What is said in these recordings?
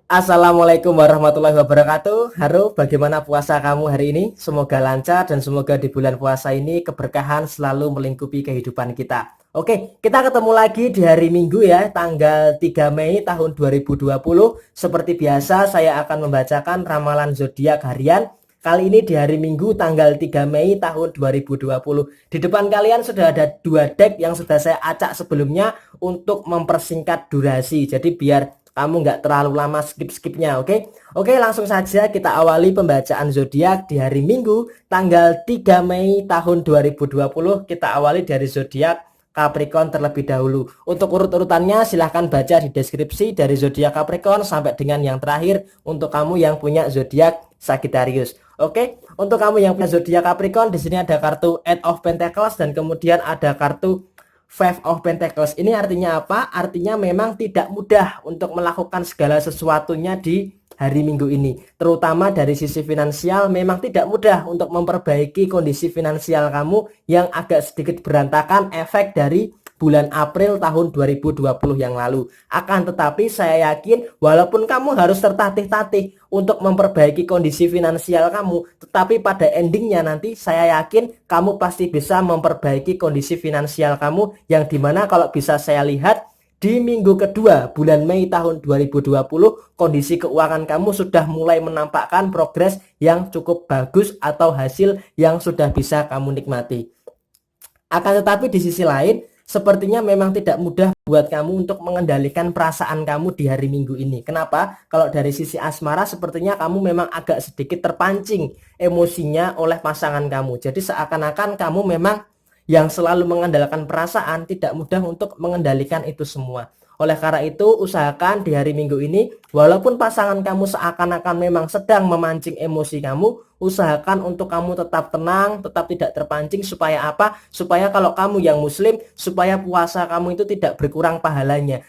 Assalamualaikum warahmatullahi wabarakatuh. Halo, bagaimana puasa kamu hari ini? Semoga lancar dan semoga di bulan puasa ini keberkahan selalu melingkupi kehidupan kita. Oke, kita ketemu lagi di hari Minggu ya, tanggal 3 Mei tahun 2020. Seperti biasa, saya akan membacakan ramalan zodiak harian. Kali ini di hari Minggu tanggal 3 Mei tahun 2020. Di depan kalian sudah ada dua deck yang sudah saya acak sebelumnya untuk mempersingkat durasi. Jadi biar kamu nggak terlalu lama skip-skipnya, oke? Oke, langsung saja kita awali pembacaan zodiak di hari Minggu tanggal 3 Mei tahun 2020. Kita awali dari zodiak Capricorn terlebih dahulu. Untuk urut-urutannya silahkan baca di deskripsi dari zodiak Capricorn sampai dengan yang terakhir untuk kamu yang punya zodiak Sagittarius. Oke, untuk kamu yang punya zodiak Capricorn, di sini ada kartu Eight of Pentacles dan kemudian ada kartu Five of Pentacles. Ini artinya apa? Artinya memang tidak mudah untuk melakukan segala sesuatunya di hari Minggu ini. Terutama dari sisi finansial memang tidak mudah untuk memperbaiki kondisi finansial kamu yang agak sedikit berantakan efek dari bulan April tahun 2020 yang lalu. Akan tetapi saya yakin walaupun kamu harus tertatih-tatih untuk memperbaiki kondisi finansial kamu, tetapi pada endingnya nanti saya yakin kamu pasti bisa memperbaiki kondisi finansial kamu, yang dimana kalau bisa saya lihat di minggu kedua bulan Mei tahun 2020 kondisi keuangan kamu sudah mulai menampakkan progres yang cukup bagus atau hasil yang sudah bisa kamu nikmati. Akan tetapi di sisi lain sepertinya memang tidak mudah buat kamu untuk mengendalikan perasaan kamu di hari Minggu ini. Kenapa? Kalau dari sisi asmara sepertinya kamu memang agak sedikit terpancing emosinya oleh pasangan kamu. Jadi seakan-akan kamu memang yang selalu mengandalkan perasaan, tidak mudah untuk mengendalikan itu semua. Oleh karena itu, usahakan di hari Minggu ini, walaupun pasangan kamu seakan-akan memang sedang memancing emosi kamu, usahakan untuk kamu tetap tenang, tetap tidak terpancing. Supaya apa? Supaya kalau kamu yang muslim, supaya puasa kamu itu tidak berkurang pahalanya.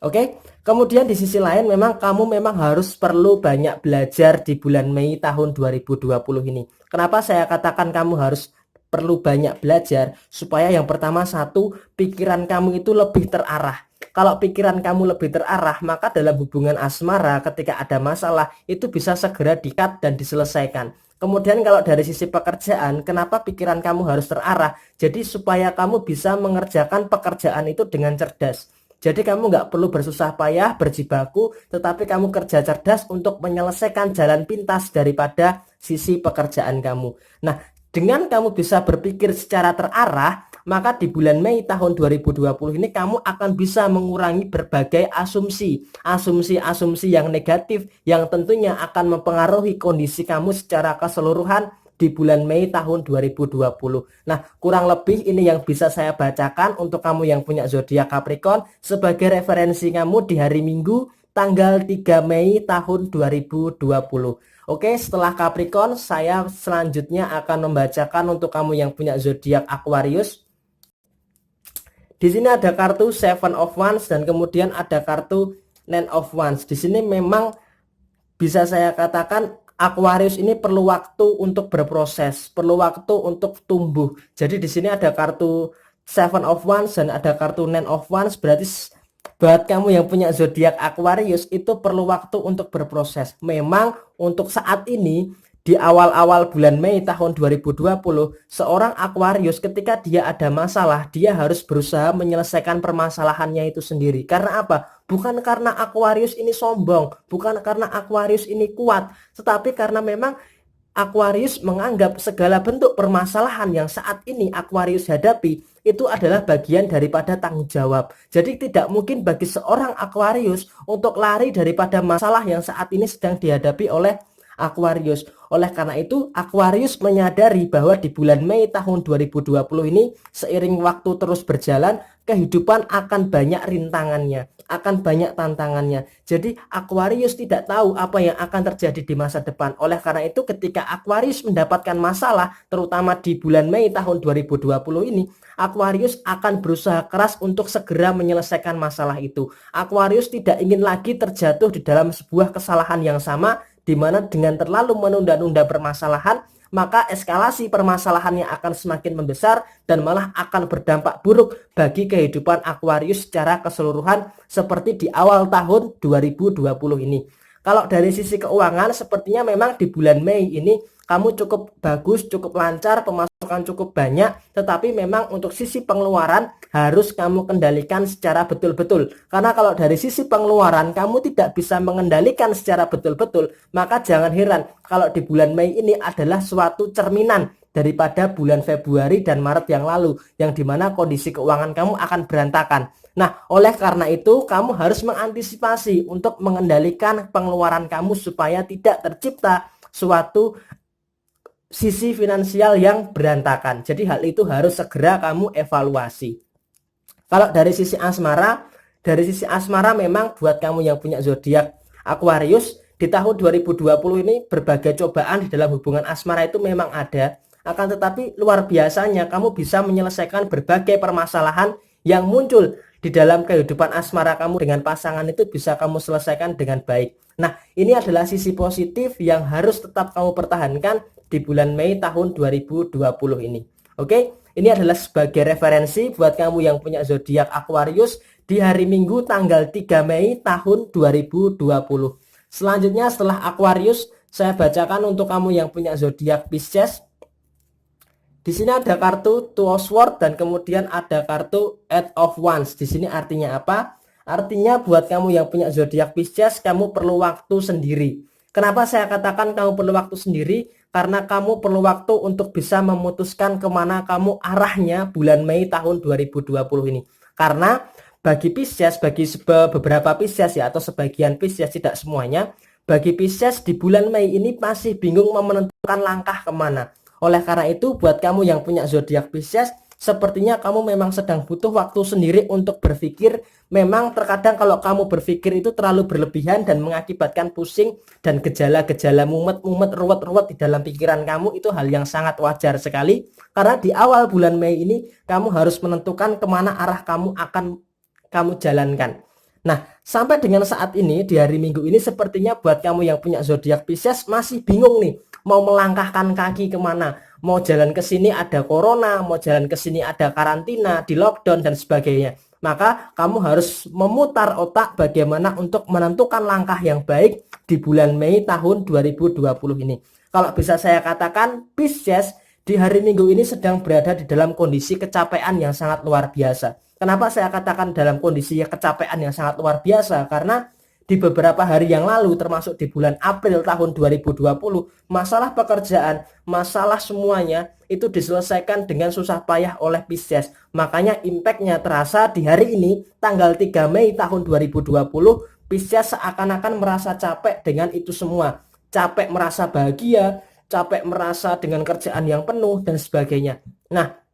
Oke, kemudian di sisi lain memang kamu memang harus perlu banyak belajar di bulan Mei tahun 2020 ini. Kenapa saya katakan kamu harus perlu banyak belajar? Supaya yang pertama, satu, pikiran kamu itu lebih terarah. Kalau pikiran kamu lebih terarah, maka dalam hubungan asmara ketika ada masalah itu bisa segera di-cut dan diselesaikan. Kemudian kalau dari sisi pekerjaan, kenapa pikiran kamu harus terarah? Jadi supaya kamu bisa mengerjakan pekerjaan itu dengan cerdas. Jadi kamu nggak perlu bersusah payah, berjibaku, tetapi kamu kerja cerdas untuk menyelesaikan jalan pintas daripada sisi pekerjaan kamu. Nah, dengan kamu bisa berpikir secara terarah, maka di bulan Mei tahun 2020 ini kamu akan bisa mengurangi berbagai asumsi yang negatif yang tentunya akan mempengaruhi kondisi kamu secara keseluruhan di bulan Mei tahun 2020. Nah, kurang lebih ini yang bisa saya bacakan untuk kamu yang punya zodiak Capricorn sebagai referensi kamu di hari Minggu tanggal 3 Mei tahun 2020. Oke, setelah Capricorn, saya selanjutnya akan membacakan untuk kamu yang punya zodiak Aquarius. Di sini ada kartu Seven of Wands dan kemudian ada kartu Nine of Wands. Di sini memang bisa saya katakan Aquarius ini perlu waktu untuk berproses, perlu waktu untuk tumbuh. Jadi di sini ada kartu Seven of Wands dan ada kartu Nine of Wands, berarti buat kamu yang punya zodiak Aquarius itu perlu waktu untuk berproses. Memang untuk saat ini di awal-awal bulan Mei tahun 2020, seorang Aquarius ketika dia ada masalah, dia harus berusaha menyelesaikan permasalahannya itu sendiri. Karena apa? Bukan karena Aquarius ini sombong, bukan karena Aquarius ini kuat, tetapi karena memang Aquarius menganggap segala bentuk permasalahan yang saat ini Aquarius hadapi itu adalah bagian daripada tanggung jawab. Jadi tidak mungkin bagi seorang Aquarius untuk lari daripada masalah yang saat ini sedang dihadapi oleh Aquarius. Oleh karena itu, Aquarius menyadari bahwa di bulan Mei tahun 2020 ini seiring waktu terus berjalan, kehidupan akan banyak rintangannya, akan banyak tantangannya. Jadi Aquarius tidak tahu apa yang akan terjadi di masa depan. Oleh karena itu, ketika Aquarius mendapatkan masalah, terutama di bulan Mei tahun 2020 ini, Aquarius akan berusaha keras untuk segera menyelesaikan masalah itu. Aquarius tidak ingin lagi terjatuh di dalam sebuah kesalahan yang sama, di mana dengan terlalu menunda-nunda permasalahan, maka eskalasi permasalahannya akan semakin membesar dan malah akan berdampak buruk bagi kehidupan Aquarius secara keseluruhan seperti di awal tahun 2020 ini. Kalau dari sisi keuangan sepertinya memang di bulan Mei ini kamu cukup bagus, cukup lancar, pemasukan cukup banyak, tetapi memang untuk sisi pengeluaran harus kamu kendalikan secara betul-betul. Karena kalau dari sisi pengeluaran kamu tidak bisa mengendalikan secara betul-betul, maka jangan heran kalau di bulan Mei ini adalah suatu cerminan daripada bulan Februari dan Maret yang lalu, yang dimana kondisi keuangan kamu akan berantakan. Nah, oleh karena itu kamu harus mengantisipasi untuk mengendalikan pengeluaran kamu supaya tidak tercipta suatu sisi finansial yang berantakan. Jadi hal itu harus segera kamu evaluasi. Kalau dari sisi asmara memang buat kamu yang punya zodiak Aquarius di tahun 2020 ini berbagai cobaan di dalam hubungan asmara itu memang ada. Akan tetapi luar biasanya kamu bisa menyelesaikan berbagai permasalahan yang muncul di dalam kehidupan asmara kamu dengan pasangan itu bisa kamu selesaikan dengan baik. Nah, ini adalah sisi positif yang harus tetap kamu pertahankan di bulan Mei tahun 2020 ini. Oke, ini adalah sebagai referensi buat kamu yang punya zodiak Aquarius di hari Minggu tanggal 3 Mei tahun 2020. Selanjutnya setelah Aquarius, saya bacakan untuk kamu yang punya zodiak Pisces. Di sini ada kartu Two of Swords dan kemudian ada kartu Eight of Wands. Di sini artinya apa? Artinya buat kamu yang punya zodiak Pisces, kamu perlu waktu sendiri. Kenapa saya katakan kamu perlu waktu sendiri? Karena kamu perlu waktu untuk bisa memutuskan kemana kamu arahnya bulan Mei tahun 2020 ini. Karena bagi Pisces, bagi beberapa Pisces ya, atau sebagian Pisces, tidak semuanya, bagi Pisces di bulan Mei ini masih bingung menentukan langkah kemana. Oleh karena itu buat kamu yang punya zodiak Pisces, sepertinya kamu memang sedang butuh waktu sendiri untuk berpikir. Memang terkadang kalau kamu berpikir itu terlalu berlebihan dan mengakibatkan pusing dan gejala-gejala mumet-mumet, ruwet-ruwet di dalam pikiran kamu, itu hal yang sangat wajar sekali. Karena di awal bulan Mei ini kamu harus menentukan kemana arah kamu akan kamu jalankan. Nah, sampai dengan saat ini di hari Minggu ini sepertinya buat kamu yang punya zodiak Pisces masih bingung nih mau melangkahkan kaki kemana. Mau jalan ke sini ada corona, mau jalan ke sini ada karantina, di lockdown dan sebagainya. Maka kamu harus memutar otak bagaimana untuk menentukan langkah yang baik di bulan Mei tahun 2020 ini. Kalau bisa saya katakan Pisces di hari Minggu ini sedang berada di dalam kondisi kecapean yang sangat luar biasa. Kenapa saya katakan dalam kondisi kecapean yang sangat luar biasa? Karena di beberapa hari yang lalu, termasuk di bulan April tahun 2020, masalah pekerjaan, masalah semuanya itu diselesaikan dengan susah payah oleh Pisces. Makanya impactnya terasa di hari ini, tanggal 3 Mei tahun 2020, Pisces seakan-akan merasa capek dengan itu semua. Capek merasa bahagia, capek merasa dengan kerjaan yang penuh, dan sebagainya. Nah,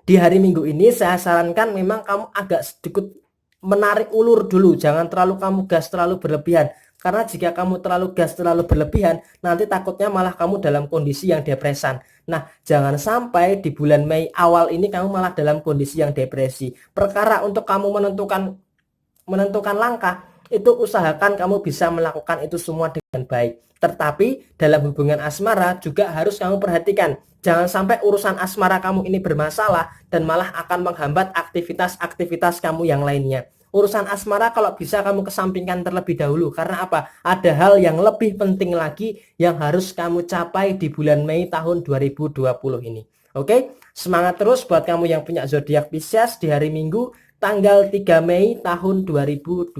di hari Minggu ini saya sarankan memang kamu agak sedikit menarik ulur dulu, jangan terlalu kamu gas terlalu berlebihan. Karena jika kamu terlalu gas terlalu berlebihan, nanti takutnya malah kamu dalam kondisi yang depresan. Nah, jangan sampai di bulan Mei awal ini kamu malah dalam kondisi yang depresi. Perkara untuk kamu menentukan langkah, itu usahakan kamu bisa melakukan itu semua dengan baik. Tetapi dalam hubungan asmara juga harus kamu perhatikan. Jangan sampai urusan asmara kamu ini bermasalah dan malah akan menghambat aktivitas-aktivitas kamu yang lainnya. Urusan asmara kalau bisa kamu kesampingkan terlebih dahulu. Karena apa? Ada hal yang lebih penting lagi yang harus kamu capai di bulan Mei tahun 2020 ini. Oke? Semangat terus buat kamu yang punya zodiak Pisces di hari Minggu tanggal 3 Mei tahun 2020.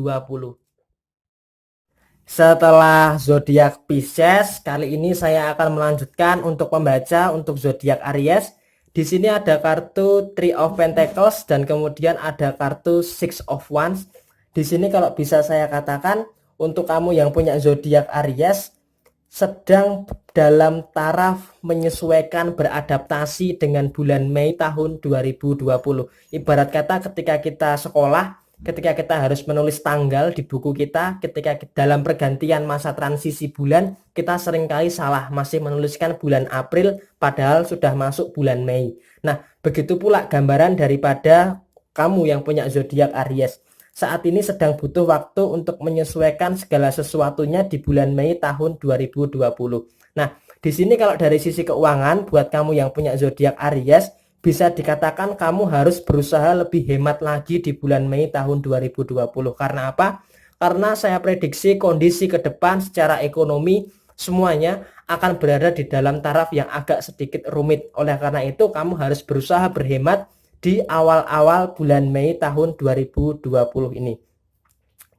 Setelah zodiak Pisces, kali ini saya akan melanjutkan untuk membaca untuk zodiak Aries. Di sini ada kartu Three of Pentacles dan kemudian ada kartu Six of Wands. Di sini kalau bisa saya katakan untuk kamu yang punya zodiak Aries sedang dalam taraf menyesuaikan beradaptasi dengan bulan Mei tahun 2020. Ibarat kata ketika kita sekolah, ketika kita harus menulis tanggal di buku kita, ketika dalam pergantian masa transisi bulan, kita seringkali salah, masih menuliskan bulan April padahal sudah masuk bulan Mei. Nah, begitu pula gambaran daripada kamu yang punya zodiak Aries. Saat ini sedang butuh waktu untuk menyesuaikan segala sesuatunya di bulan Mei tahun 2020. Nah, di sini kalau dari sisi keuangan buat kamu yang punya zodiak Aries, bisa dikatakan kamu harus berusaha lebih hemat lagi di bulan Mei tahun 2020. Karena apa? Karena saya prediksi kondisi ke depan secara ekonomi semuanya akan berada di dalam taraf yang agak sedikit rumit. Oleh karena itu kamu harus berusaha berhemat di awal-awal bulan Mei tahun 2020 ini.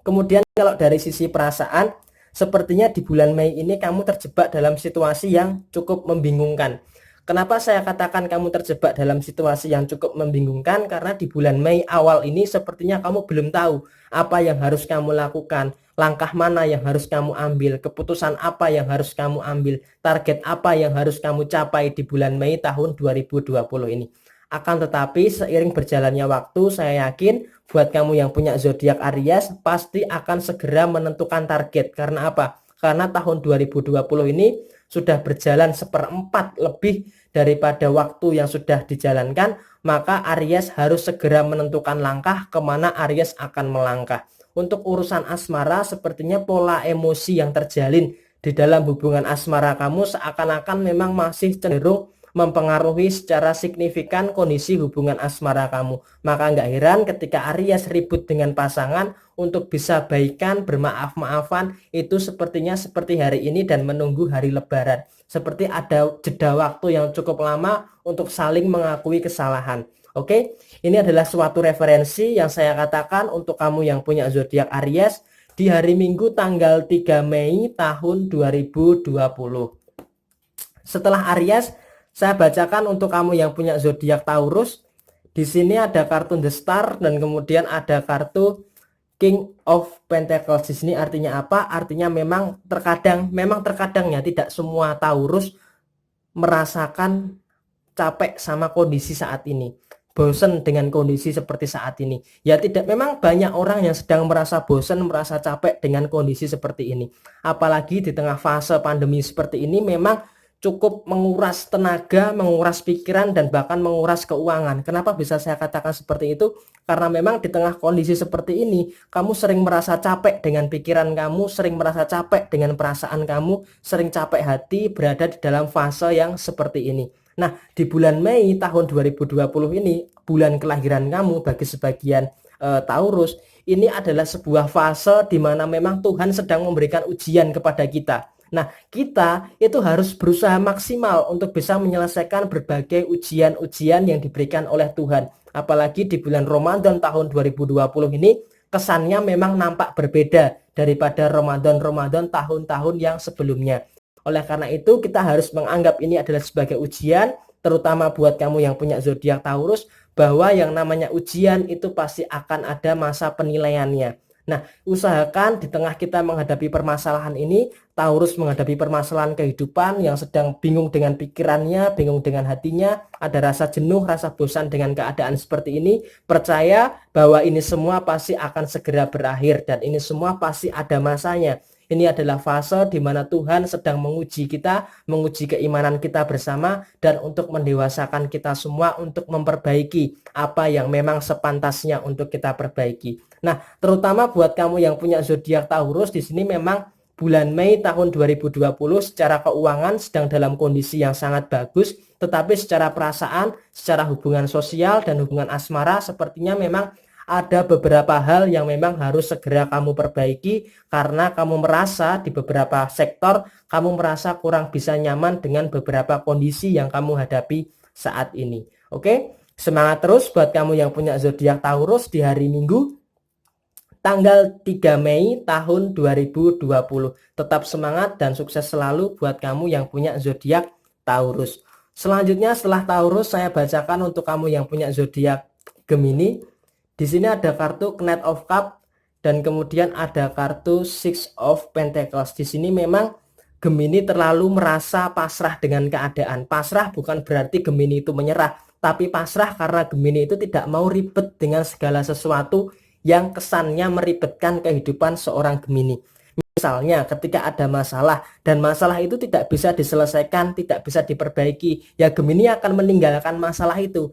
Kemudian kalau dari sisi perasaan, sepertinya di bulan Mei ini kamu terjebak dalam situasi yang cukup membingungkan. Kenapa saya katakan kamu terjebak dalam situasi yang cukup membingungkan? Karena di bulan Mei awal ini sepertinya kamu belum tahu apa yang harus kamu lakukan, langkah mana yang harus kamu ambil, keputusan apa yang harus kamu ambil, target apa yang harus kamu capai di bulan Mei tahun 2020 ini. Akan tetapi seiring berjalannya waktu, saya yakin buat kamu yang punya zodiak Aries pasti akan segera menentukan target. Karena apa? Karena tahun 2020 ini sudah berjalan seperempat lebih daripada waktu yang sudah dijalankan, maka Aries harus segera menentukan langkah kemana Aries akan melangkah. Untuk urusan asmara, sepertinya pola emosi yang terjalin di dalam hubungan asmara kamu seakan-akan memang masih cenderung mempengaruhi secara signifikan kondisi hubungan asmara kamu. Maka nggak heran ketika Aries ribut dengan pasangan untuk bisa baikan, bermaaf-maafan, itu sepertinya seperti hari ini dan menunggu hari lebaran. Seperti ada jeda waktu yang cukup lama untuk saling mengakui kesalahan. Oke, ini adalah suatu referensi yang saya katakan untuk kamu yang punya zodiak Aries di hari Minggu tanggal 3 Mei tahun 2020. Setelah Aries, saya bacakan untuk kamu yang punya zodiak Taurus. Di sini ada kartu The Star dan kemudian ada kartu King of Pentacles. Di sini artinya apa? Artinya memang terkadangnya tidak semua Taurus merasakan capek sama kondisi saat ini. Bosan dengan kondisi seperti saat ini. Ya tidak, memang banyak orang yang sedang merasa bosan, merasa capek dengan kondisi seperti ini. Apalagi di tengah fase pandemi seperti ini memang cukup menguras tenaga, menguras pikiran, dan bahkan menguras keuangan. Kenapa bisa saya katakan seperti itu? Karena memang di tengah kondisi seperti ini, kamu sering merasa capek dengan pikiran kamu, sering merasa capek dengan perasaan kamu, sering capek hati berada di dalam fase yang seperti ini. Nah, di bulan Mei tahun 2020 ini, bulan kelahiran kamu bagi sebagian Taurus, ini adalah sebuah fase di mana memang Tuhan sedang memberikan ujian kepada kita. Nah, kita itu harus berusaha maksimal untuk bisa menyelesaikan berbagai ujian-ujian yang diberikan oleh Tuhan. Apalagi di bulan Ramadan tahun 2020 ini, kesannya memang nampak berbeda daripada Ramadan-Ramadan tahun-tahun yang sebelumnya. Oleh karena itu, kita harus menganggap ini adalah sebagai ujian, terutama buat kamu yang punya zodiak Taurus, bahwa yang namanya ujian itu pasti akan ada masa penilaiannya. Nah, usahakan di tengah kita menghadapi permasalahan ini, Taurus menghadapi permasalahan kehidupan yang sedang bingung dengan pikirannya, bingung dengan hatinya, ada rasa jenuh, rasa bosan dengan keadaan seperti ini, percaya bahwa ini semua pasti akan segera berakhir dan ini semua pasti ada masanya. Ini adalah fase di mana Tuhan sedang menguji kita, menguji keimanan kita bersama, dan untuk mendewasakan kita semua untuk memperbaiki apa yang memang sepantasnya untuk kita perbaiki. Nah, terutama buat kamu yang punya zodiak Taurus, di sini memang bulan Mei tahun 2020 secara keuangan sedang dalam kondisi yang sangat bagus, tetapi secara perasaan, secara hubungan sosial dan hubungan asmara sepertinya memang ada beberapa hal yang memang harus segera kamu perbaiki karena kamu merasa di beberapa sektor kamu merasa kurang bisa nyaman dengan beberapa kondisi yang kamu hadapi saat ini. Oke, semangat terus buat kamu yang punya zodiak Taurus di hari Minggu tanggal 3 Mei tahun 2020. Tetap semangat dan sukses selalu buat kamu yang punya zodiak Taurus. Selanjutnya setelah Taurus saya bacakan untuk kamu yang punya zodiak Gemini. Di sini ada kartu Knight of Cup dan kemudian ada kartu Six of Pentacles. Di sini memang Gemini terlalu merasa pasrah dengan keadaan. Pasrah bukan berarti Gemini itu menyerah, tapi pasrah karena Gemini itu tidak mau ribet dengan segala sesuatu yang kesannya meribetkan kehidupan seorang Gemini. Misalnya ketika ada masalah dan masalah itu tidak bisa diselesaikan, tidak bisa diperbaiki, ya Gemini akan meninggalkan masalah itu,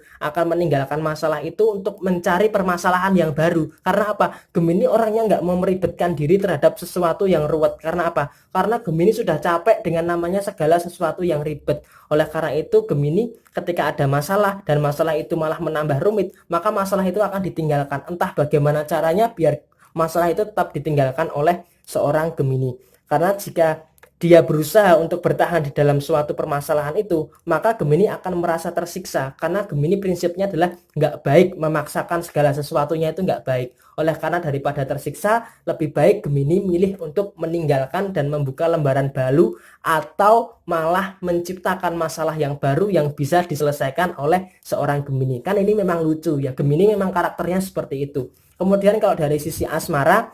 untuk mencari permasalahan yang baru. Karena apa? Gemini orangnya nggak mau meribetkan diri terhadap sesuatu yang ruwet. Karena apa? Karena Gemini sudah capek dengan namanya segala sesuatu yang ribet. Oleh karena itu Gemini ketika ada masalah dan masalah itu malah menambah rumit, maka masalah itu akan ditinggalkan. Entah bagaimana caranya biar masalah itu tetap ditinggalkan oleh seorang Gemini. Karena jika dia berusaha untuk bertahan di dalam suatu permasalahan itu, maka Gemini akan merasa tersiksa. Karena Gemini prinsipnya adalah nggak baik memaksakan segala sesuatunya, itu nggak baik. Oleh karena daripada tersiksa, lebih baik Gemini milih untuk meninggalkan dan membuka lembaran baru, atau malah menciptakan masalah yang baru yang bisa diselesaikan oleh seorang Gemini. Kan ini memang lucu ya, Gemini memang karakternya seperti itu. Kemudian kalau dari sisi asmara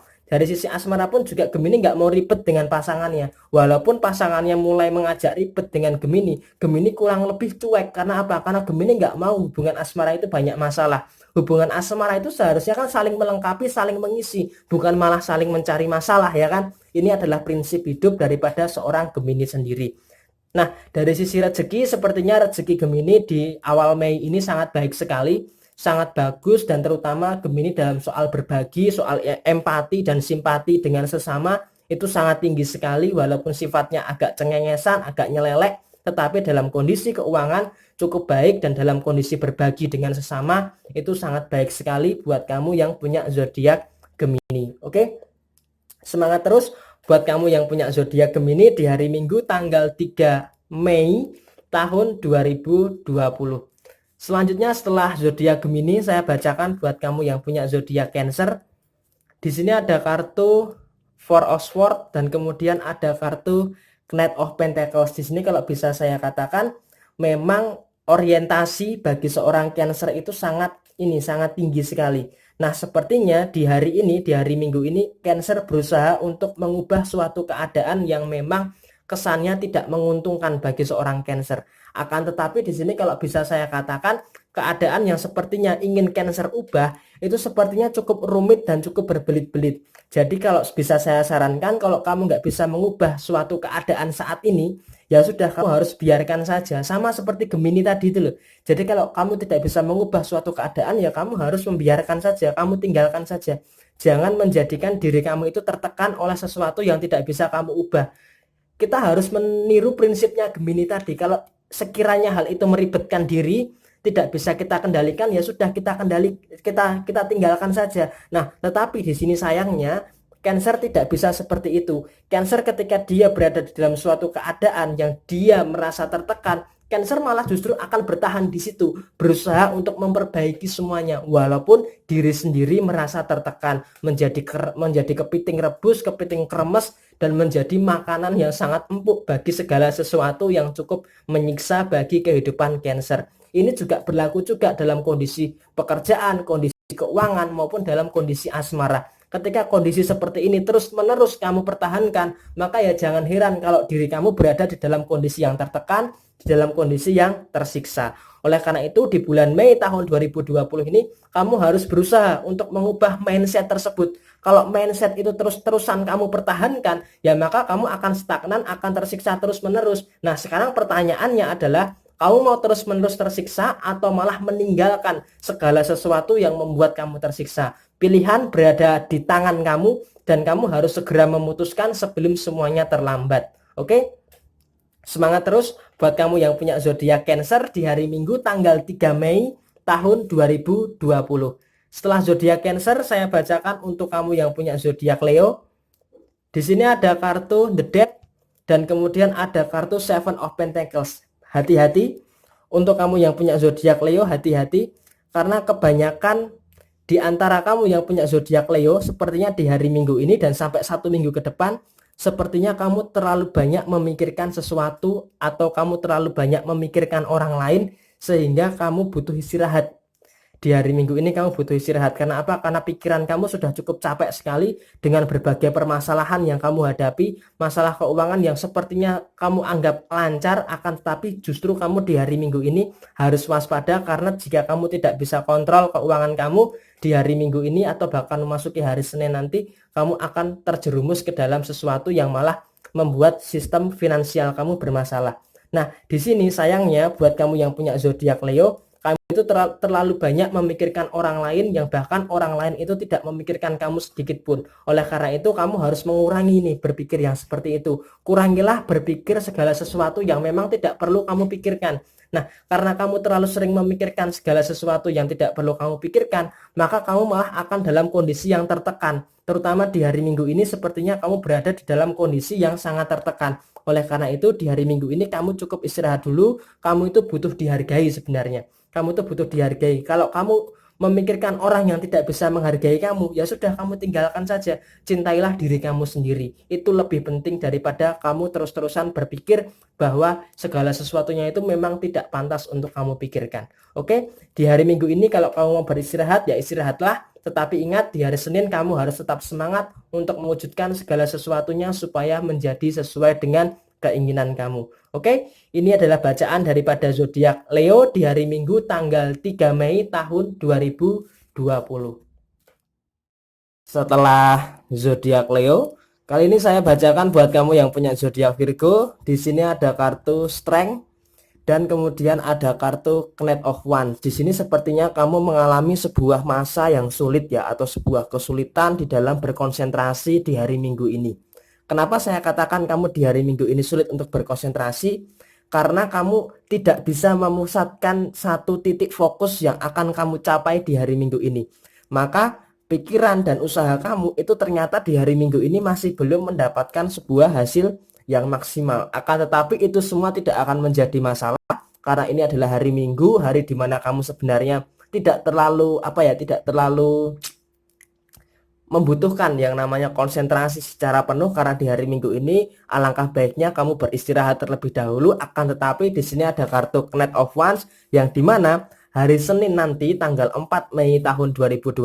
pun juga Gemini nggak mau ribet dengan pasangannya. Walaupun pasangannya mulai mengajak ribet dengan Gemini, Gemini kurang lebih cuek. Karena apa? Karena Gemini nggak mau hubungan asmara itu banyak masalah. Hubungan asmara itu seharusnya kan saling melengkapi, saling mengisi, bukan malah saling mencari masalah, ya kan? Ini adalah prinsip hidup daripada seorang Gemini sendiri. Nah, dari sisi rezeki, sepertinya rezeki Gemini di awal Mei ini sangat baik sekali, sangat bagus, dan terutama Gemini dalam soal berbagi, soal empati dan simpati dengan sesama itu sangat tinggi sekali. Walaupun sifatnya agak cengengesan, agak nyelelek, tetapi dalam kondisi keuangan cukup baik, dan dalam kondisi berbagi dengan sesama itu sangat baik sekali buat kamu yang punya zodiak Gemini. Oke, semangat terus buat kamu yang punya zodiak Gemini di hari Minggu tanggal 3 Mei tahun 2020. Selanjutnya setelah zodiak Gemini, saya bacakan buat kamu yang punya zodiak Cancer. Di sini ada kartu Four of Swords dan kemudian ada kartu Knight of Pentacles. Di sini kalau bisa saya katakan memang orientasi bagi seorang Cancer itu sangat tinggi sekali. Nah, sepertinya di hari ini, di hari Minggu ini, Cancer berusaha untuk mengubah suatu keadaan yang memang kesannya tidak menguntungkan bagi seorang Cancer. Akan tetapi di sini kalau bisa saya katakan, keadaan yang sepertinya ingin Cancer ubah itu sepertinya cukup rumit dan cukup berbelit-belit. Jadi kalau bisa saya sarankan, kalau kamu nggak bisa mengubah suatu keadaan saat ini, ya sudah, kamu harus biarkan saja. Sama seperti Gemini tadi itu loh. Jadi kalau kamu tidak bisa mengubah suatu keadaan, ya kamu harus membiarkan saja, kamu tinggalkan saja. Jangan menjadikan diri kamu itu tertekan oleh sesuatu yang tidak bisa kamu ubah. Kita harus meniru prinsipnya Gemini tadi. Kalau sekiranya hal itu meribetkan diri, tidak bisa kita kendalikan, ya sudah, kita tinggalkan saja. Nah, tetapi di sini sayangnya Cancer tidak bisa seperti itu. Cancer ketika dia berada di dalam suatu keadaan yang dia merasa tertekan, Cancer malah justru akan bertahan di situ, berusaha untuk memperbaiki semuanya, walaupun diri sendiri merasa tertekan, menjadi kepiting rebus, kepiting kremes, dan menjadi makanan yang sangat empuk bagi segala sesuatu yang cukup menyiksa bagi kehidupan Cancer. Ini juga berlaku juga dalam kondisi pekerjaan, kondisi keuangan, maupun dalam kondisi asmara. Ketika kondisi seperti ini terus-menerus kamu pertahankan, maka ya jangan heran kalau diri kamu berada di dalam kondisi yang tertekan, di dalam kondisi yang tersiksa. Oleh karena itu di bulan Mei tahun 2020 ini, kamu harus berusaha untuk mengubah mindset tersebut. Kalau mindset itu terus-terusan kamu pertahankan, ya maka kamu akan stagnan, akan tersiksa terus-menerus. Nah, sekarang pertanyaannya adalah, kamu mau terus-menerus tersiksa atau malah meninggalkan segala sesuatu yang membuat kamu tersiksa? Pilihan berada di tangan kamu, dan kamu harus segera memutuskan sebelum semuanya terlambat. Oke? Semangat terus buat kamu yang punya zodiak Cancer di hari Minggu tanggal 3 Mei tahun 2020. Setelah zodiak Cancer, saya bacakan untuk kamu yang punya zodiak Leo. Di sini ada kartu The Death dan kemudian ada kartu Seven of Pentacles. Hati-hati untuk kamu yang punya zodiak Leo, hati-hati, karena kebanyakan di antara kamu yang punya zodiak Leo sepertinya di hari Minggu ini dan sampai 1 minggu ke depan, sepertinya kamu terlalu banyak memikirkan sesuatu atau kamu terlalu banyak memikirkan orang lain sehingga kamu butuh istirahat. Di hari Minggu ini kamu butuh istirahat. Karena apa? Karena pikiran kamu sudah cukup capek sekali dengan berbagai permasalahan yang kamu hadapi. Masalah keuangan yang sepertinya kamu anggap lancar, akan tetapi justru kamu di hari Minggu ini harus waspada, karena jika kamu tidak bisa kontrol keuangan kamu di hari Minggu ini atau bahkan memasuki hari Senin nanti, kamu akan terjerumus ke dalam sesuatu yang malah membuat sistem finansial kamu bermasalah. Nah, di sini sayangnya buat kamu yang punya zodiak Leo, kamu itu terlalu banyak memikirkan orang lain, yang bahkan orang lain itu tidak memikirkan kamu sedikit pun. Oleh karena itu kamu harus mengurangi nih berpikir yang seperti itu. Kurangilah berpikir segala sesuatu yang memang tidak perlu kamu pikirkan. Nah, karena kamu terlalu sering memikirkan segala sesuatu yang tidak perlu kamu pikirkan, maka kamu malah akan dalam kondisi yang tertekan. Terutama di hari Minggu ini sepertinya kamu berada di dalam kondisi yang sangat tertekan. Oleh karena itu di hari Minggu ini kamu cukup istirahat dulu, kamu itu butuh dihargai sebenarnya. Kamu itu butuh dihargai. Kalau kamu memikirkan orang yang tidak bisa menghargai kamu, ya sudah kamu tinggalkan saja. Cintailah diri kamu sendiri. Itu lebih penting daripada kamu terus-terusan berpikir bahwa segala sesuatunya itu memang tidak pantas untuk kamu pikirkan. Oke, di hari Minggu ini kalau kamu mau beristirahat, ya istirahatlah. Tetapi ingat, di hari Senin kamu harus tetap semangat untuk mewujudkan segala sesuatunya supaya menjadi sesuai dengan keinginan kamu. Oke, ini adalah bacaan daripada zodiak Leo di hari Minggu tanggal 3 Mei tahun 2020. Setelah zodiak Leo, kali ini saya bacakan buat kamu yang punya zodiak Virgo. Di sini ada kartu Strength dan kemudian ada kartu Knight of Wands. Di sini sepertinya kamu mengalami sebuah masa yang sulit ya, atau sebuah kesulitan di dalam berkonsentrasi di hari Minggu ini. Kenapa saya katakan kamu di hari Minggu ini sulit untuk berkonsentrasi? Karena kamu tidak bisa memusatkan satu titik fokus yang akan kamu capai di hari Minggu ini. Maka pikiran dan usaha kamu itu ternyata di hari Minggu ini masih belum mendapatkan sebuah hasil yang maksimal. Akan tetapi itu semua tidak akan menjadi masalah karena ini adalah hari Minggu, hari dimana kamu sebenarnya tidak terlalu tidak terlalu membutuhkan yang namanya konsentrasi secara penuh, karena di hari Minggu ini alangkah baiknya kamu beristirahat terlebih dahulu. Akan tetapi di sini ada kartu Knight of Wands yang dimana hari Senin nanti tanggal 4 Mei tahun 2020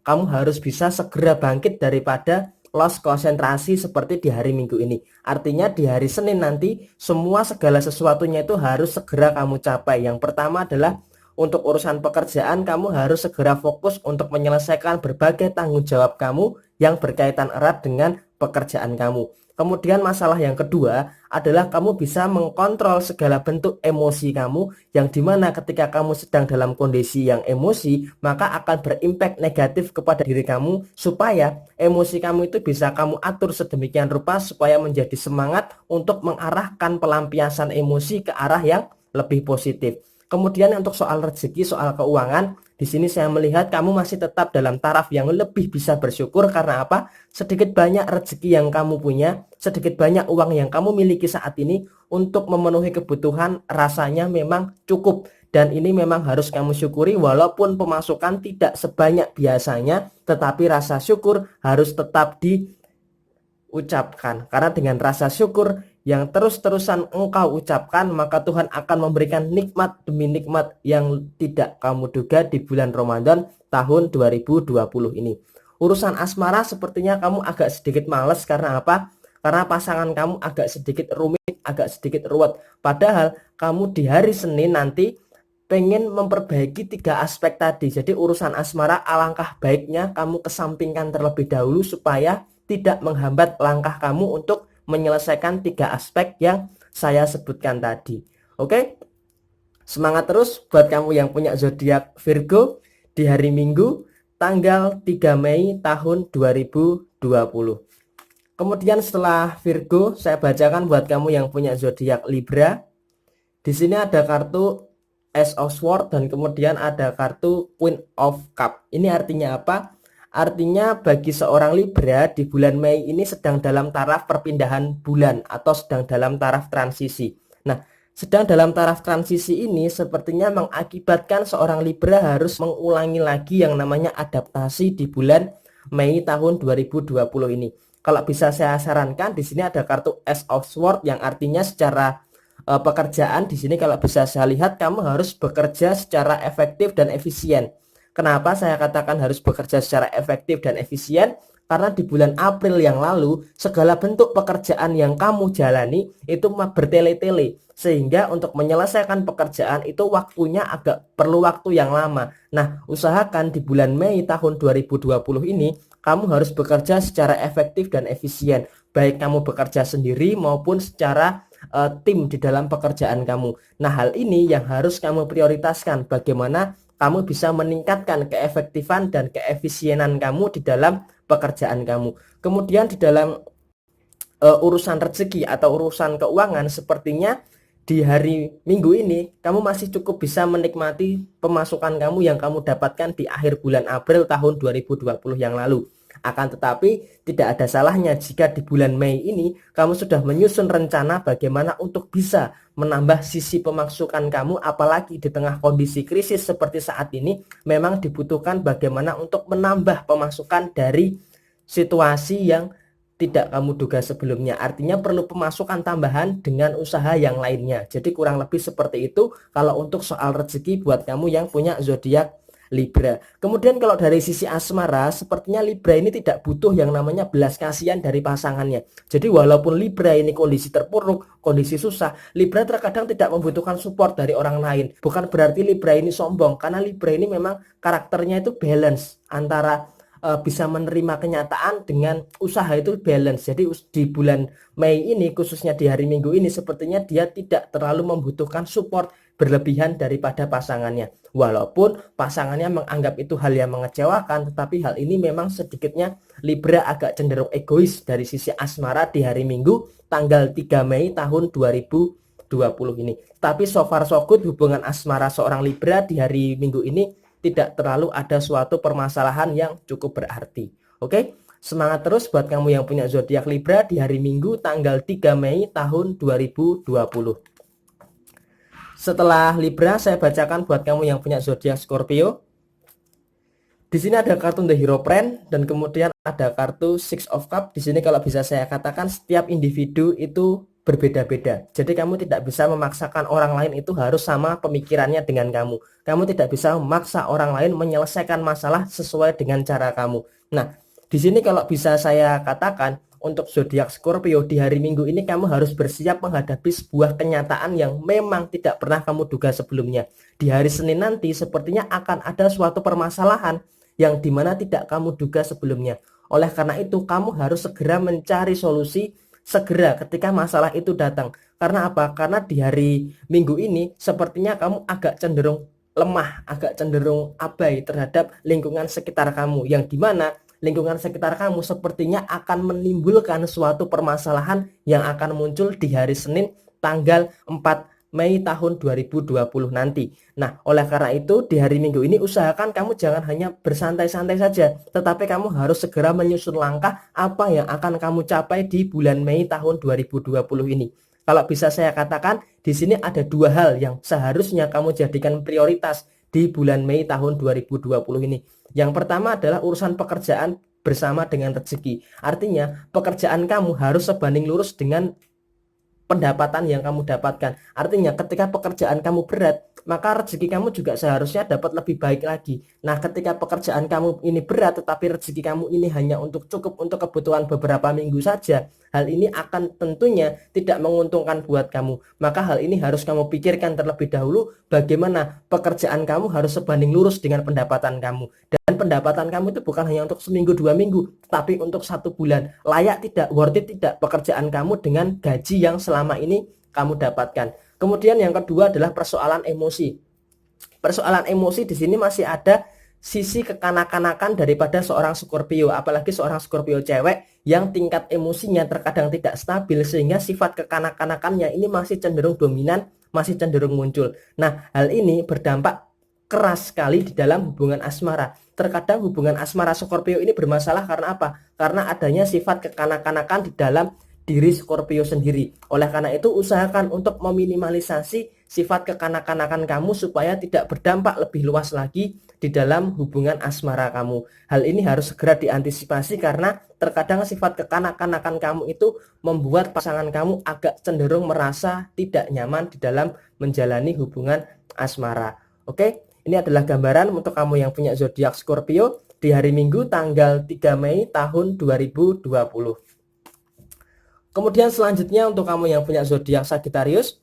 kamu harus bisa segera bangkit daripada loss konsentrasi seperti di hari Minggu ini. Artinya di hari Senin nanti semua segala sesuatunya itu harus segera kamu capai. Yang pertama adalah untuk urusan pekerjaan, kamu harus segera fokus untuk menyelesaikan berbagai tanggung jawab kamu yang berkaitan erat dengan pekerjaan kamu. Kemudian masalah yang kedua adalah kamu bisa mengkontrol segala bentuk emosi kamu, yang dimana ketika kamu sedang dalam kondisi yang emosi, maka akan berimpact negatif kepada diri kamu, supaya emosi kamu itu bisa kamu atur sedemikian rupa supaya menjadi semangat untuk mengarahkan pelampiasan emosi ke arah yang lebih positif. Kemudian untuk soal rezeki, soal keuangan, di sini saya melihat kamu masih tetap dalam taraf yang lebih bisa bersyukur. Karena apa? Sedikit banyak rezeki yang kamu punya, sedikit banyak uang yang kamu miliki saat ini untuk memenuhi kebutuhan rasanya memang cukup. Dan ini memang harus kamu syukuri, walaupun pemasukan tidak sebanyak biasanya, tetapi rasa syukur harus tetap diucapkan. Karena dengan rasa syukur yang terus-terusan engkau ucapkan, maka Tuhan akan memberikan nikmat demi nikmat yang tidak kamu duga di bulan Ramadan tahun 2020 ini. Urusan asmara sepertinya kamu agak sedikit males. Karena apa? Karena pasangan kamu agak sedikit rumit, agak sedikit ruwet. Padahal kamu di hari Senin nanti pengen memperbaiki 3 aspek tadi. Jadi urusan asmara alangkah baiknya kamu kesampingkan terlebih dahulu supaya tidak menghambat langkah kamu untuk menyelesaikan 3 aspek yang saya sebutkan tadi. Oke, semangat terus buat kamu yang punya zodiak Virgo di hari Minggu tanggal 3 Mei tahun 2020. Kemudian setelah Virgo, saya bacakan buat kamu yang punya zodiak Libra. Di sini ada kartu Ace of Swords dan kemudian ada kartu Queen of Cup. Ini artinya apa? Artinya bagi seorang Libra di bulan Mei ini sedang dalam taraf perpindahan bulan atau sedang dalam taraf transisi. Nah, sedang dalam taraf transisi ini sepertinya mengakibatkan seorang Libra harus mengulangi lagi yang namanya adaptasi di bulan Mei tahun 2020 ini. Kalau bisa saya sarankan, di sini ada kartu Ace of Swords yang artinya secara pekerjaan di sini kalau bisa saya lihat kamu harus bekerja secara efektif dan efisien. Kenapa saya katakan harus bekerja secara efektif dan efisien? Karena di bulan April yang lalu segala bentuk pekerjaan yang kamu jalani itu bertele-tele, sehingga untuk menyelesaikan pekerjaan itu waktunya agak perlu waktu yang lama. Nah, usahakan di bulan Mei tahun 2020 ini kamu harus bekerja secara efektif dan efisien, baik kamu bekerja sendiri maupun secara tim di dalam pekerjaan kamu. Nah, hal ini yang harus kamu prioritaskan, bagaimana kamu bisa meningkatkan keefektifan dan keefisienan kamu di dalam pekerjaan kamu. Kemudian di dalam urusan rezeki atau urusan keuangan, sepertinya di hari Minggu ini kamu masih cukup bisa menikmati pemasukan kamu yang kamu dapatkan di akhir bulan April tahun 2020 yang lalu. Akan tetapi tidak ada salahnya jika di bulan Mei ini kamu sudah menyusun rencana bagaimana untuk bisa menambah sisi pemasukan kamu, apalagi di tengah kondisi krisis seperti saat ini memang dibutuhkan bagaimana untuk menambah pemasukan dari situasi yang tidak kamu duga sebelumnya. Artinya perlu pemasukan tambahan dengan usaha yang lainnya. Jadi kurang lebih seperti itu kalau untuk soal rezeki buat kamu yang punya zodiak Libra. Kemudian kalau dari sisi asmara, sepertinya Libra ini tidak butuh yang namanya belas kasihan dari pasangannya. Jadi walaupun Libra ini kondisi terpuruk, kondisi susah, Libra terkadang tidak membutuhkan support dari orang lain. Bukan berarti Libra ini sombong, karena Libra ini memang karakternya itu balance antara bisa menerima kenyataan dengan usaha itu balance. Jadi di bulan Mei ini khususnya di hari Minggu ini sepertinya dia tidak terlalu membutuhkan support berlebihan daripada pasangannya. Walaupun pasangannya menganggap itu hal yang mengecewakan, tetapi hal ini memang sedikitnya Libra agak cenderung egois dari sisi asmara di hari Minggu tanggal 3 Mei tahun 2020 ini. Tapi so far so good hubungan asmara seorang Libra di hari Minggu ini tidak terlalu ada suatu permasalahan yang cukup berarti. Oke, semangat terus buat kamu yang punya zodiak Libra di hari Minggu tanggal 3 Mei tahun 2020. Setelah Libra, saya bacakan buat kamu yang punya zodiak Scorpio. Di sini ada kartu The Hero Friend dan kemudian ada kartu Six of Cups. Di sini kalau bisa saya katakan setiap individu itu berbeda-beda. Jadi kamu tidak bisa memaksakan orang lain itu harus sama pemikirannya dengan kamu. Kamu tidak bisa memaksa orang lain menyelesaikan masalah sesuai dengan cara kamu. Nah, di sini kalau bisa saya katakan untuk zodiak Scorpio di hari Minggu ini kamu harus bersiap menghadapi sebuah kenyataan yang memang tidak pernah kamu duga sebelumnya. Di hari Senin nanti sepertinya akan ada suatu permasalahan yang dimana tidak kamu duga sebelumnya. Oleh karena itu kamu harus segera mencari solusi segera ketika masalah itu datang. Karena apa? Karena di hari Minggu ini sepertinya kamu agak cenderung lemah, agak cenderung abai terhadap lingkungan sekitar kamu, yang dimana lingkungan sekitar kamu sepertinya akan menimbulkan suatu permasalahan yang akan muncul di hari Senin tanggal 4 Mei tahun 2020 nanti. Nah, oleh karena itu di hari Minggu ini usahakan kamu jangan hanya bersantai-santai saja, tetapi kamu harus segera menyusun langkah apa yang akan kamu capai di bulan Mei tahun 2020 ini. Kalau bisa saya katakan, di sini ada dua hal yang seharusnya kamu jadikan prioritas di bulan Mei tahun 2020 ini. Yang pertama adalah urusan pekerjaan bersama dengan rezeki. Artinya, pekerjaan kamu harus sebanding lurus dengan pendapatan yang kamu dapatkan. Artinya ketika pekerjaan kamu berat, maka rezeki kamu juga seharusnya dapat lebih baik lagi. Nah, ketika pekerjaan kamu ini berat tetapi rezeki kamu ini hanya cukup untuk kebutuhan beberapa minggu saja, hal ini akan tentunya tidak menguntungkan buat kamu. Maka hal ini harus kamu pikirkan terlebih dahulu bagaimana pekerjaan kamu harus sebanding lurus dengan pendapatan kamu. Dan pendapatan kamu itu bukan hanya untuk seminggu 2 minggu, tapi untuk 1 bulan. Layak tidak, worth it tidak pekerjaan kamu dengan gaji yang selama ini kamu dapatkan. Kemudian yang kedua adalah persoalan emosi. Persoalan emosi di sini masih ada sisi kekanak-kanakan daripada seorang Scorpio, apalagi seorang Scorpio cewek yang tingkat emosinya terkadang tidak stabil sehingga sifat kekanak-kanakannya ini masih cenderung dominan, masih cenderung muncul. Nah, hal ini berdampak keras sekali di dalam hubungan asmara. Terkadang hubungan asmara Scorpio ini bermasalah karena apa? Karena adanya sifat kekanak-kanakan di dalam diri Scorpio sendiri. Oleh karena itu usahakan untuk meminimalisasi sifat kekanak-kanakan kamu supaya tidak berdampak lebih luas lagi di dalam hubungan asmara kamu. Hal ini harus segera diantisipasi karena terkadang sifat kekanak-kanakan kamu itu membuat pasangan kamu agak cenderung merasa tidak nyaman di dalam menjalani hubungan asmara. Oke? Ini adalah gambaran untuk kamu yang punya zodiak Scorpio di hari Minggu tanggal 3 Mei tahun 2020. Kemudian selanjutnya untuk kamu yang punya zodiak Sagittarius,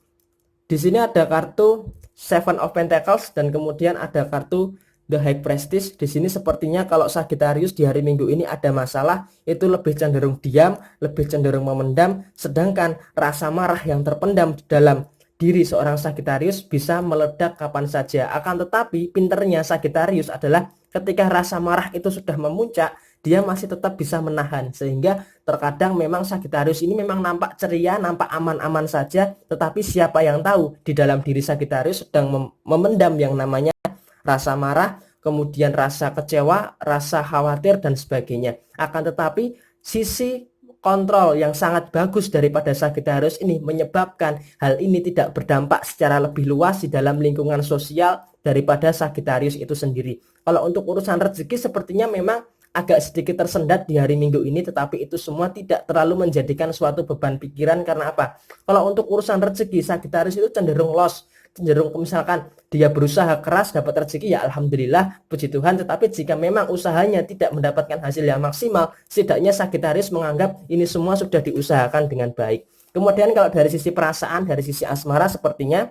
di sini ada kartu Seven of Pentacles dan kemudian ada kartu The High Priestess. Di sini sepertinya kalau Sagittarius di hari Minggu ini ada masalah, itu lebih cenderung diam, lebih cenderung memendam, sedangkan rasa marah yang terpendam di dalam diri seorang Sagittarius bisa meledak kapan saja. Akan tetapi pinternya Sagittarius adalah ketika rasa marah itu sudah memuncak, dia masih tetap bisa menahan, sehingga terkadang memang Sagittarius ini memang nampak ceria, nampak aman-aman saja, tetapi siapa yang tahu di dalam diri Sagittarius sedang memendam yang namanya rasa marah, kemudian rasa kecewa, rasa khawatir dan sebagainya. Akan tetapi sisi kontrol yang sangat bagus daripada Sagittarius ini menyebabkan hal ini tidak berdampak secara lebih luas di dalam lingkungan sosial daripada Sagittarius itu sendiri. Kalau untuk urusan rezeki sepertinya memang agak sedikit tersendat di hari Minggu ini, tetapi itu semua tidak terlalu menjadikan suatu beban pikiran. Karena apa? Kalau untuk urusan rezeki, Sagittarius itu cenderung loss, cenderung misalkan dia berusaha keras dapat rezeki, ya alhamdulillah, puji Tuhan. Tetapi jika memang usahanya tidak mendapatkan hasil yang maksimal, setidaknya Sagittarius menganggap ini semua sudah diusahakan dengan baik. Kemudian kalau dari sisi perasaan, dari sisi asmara, sepertinya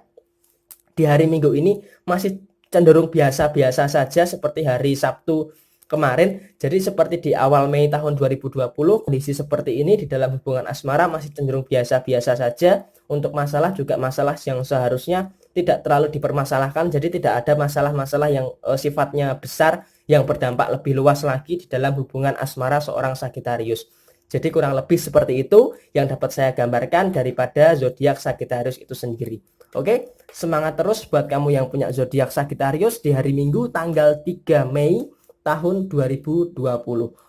di hari Minggu ini masih cenderung biasa-biasa saja seperti hari Sabtu kemarin. Jadi seperti di awal Mei tahun 2020, kondisi seperti ini di dalam hubungan asmara masih cenderung biasa-biasa saja. Untuk masalah juga masalah yang seharusnya tidak terlalu dipermasalahkan, jadi tidak ada masalah-masalah yang sifatnya besar yang berdampak lebih luas lagi di dalam hubungan asmara seorang Sagittarius. Jadi kurang lebih seperti itu yang dapat saya gambarkan daripada zodiak Sagittarius itu sendiri. Oke, semangat terus buat kamu yang punya zodiak Sagittarius di hari Minggu tanggal 3 Mei tahun 2020.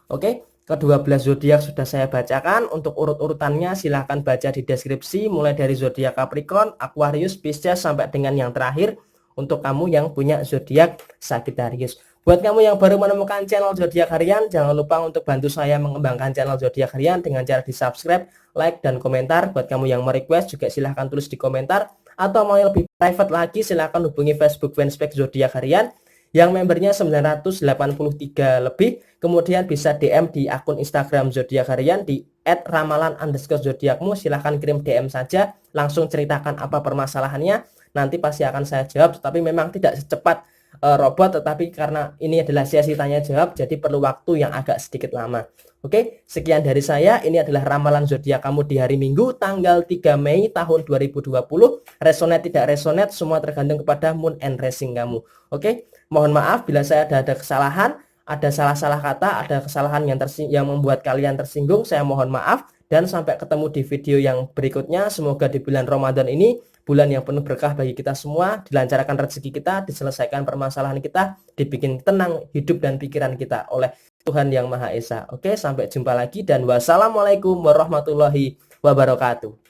Oke, ke-12 zodiak sudah saya bacakan. Untuk urut-urutannya silahkan baca di deskripsi, mulai dari zodiak Capricorn, Aquarius, Pisces sampai dengan yang terakhir untuk kamu yang punya zodiak Sagittarius. Buat kamu yang baru menemukan channel zodiak harian, jangan lupa untuk bantu saya mengembangkan channel zodiak harian dengan cara di-subscribe, like, dan komentar. Buat kamu yang mau request juga silahkan tulis di komentar, atau mau yang lebih private lagi silahkan hubungi Facebook fanspage zodiak harian yang membernya 983 lebih. Kemudian bisa DM di akun Instagram zodiak harian di @ramalan_zodiakmu. silahkan kirim DM saja, langsung ceritakan apa permasalahannya, nanti pasti akan saya jawab. Tapi memang tidak secepat robot, tetapi karena ini adalah sesi tanya jawab, jadi perlu waktu yang agak sedikit lama. Oke, sekian dari saya. Ini adalah ramalan zodiak kamu di hari Minggu tanggal 3 Mei tahun 2020. Resonate tidak resonate semua tergantung kepada moon and rising kamu. Oke, mohon maaf bila saya ada kesalahan, ada salah-salah kata, ada kesalahan yang membuat kalian tersinggung. Saya mohon maaf, dan sampai ketemu di video yang berikutnya. Semoga di bulan Ramadan ini, bulan yang penuh berkah bagi kita semua, dilancarkan rezeki kita, diselesaikan permasalahan kita, dibikin tenang hidup dan pikiran kita oleh Tuhan Yang Maha Esa. Oke, sampai jumpa lagi dan wassalamualaikum warahmatullahi wabarakatuh.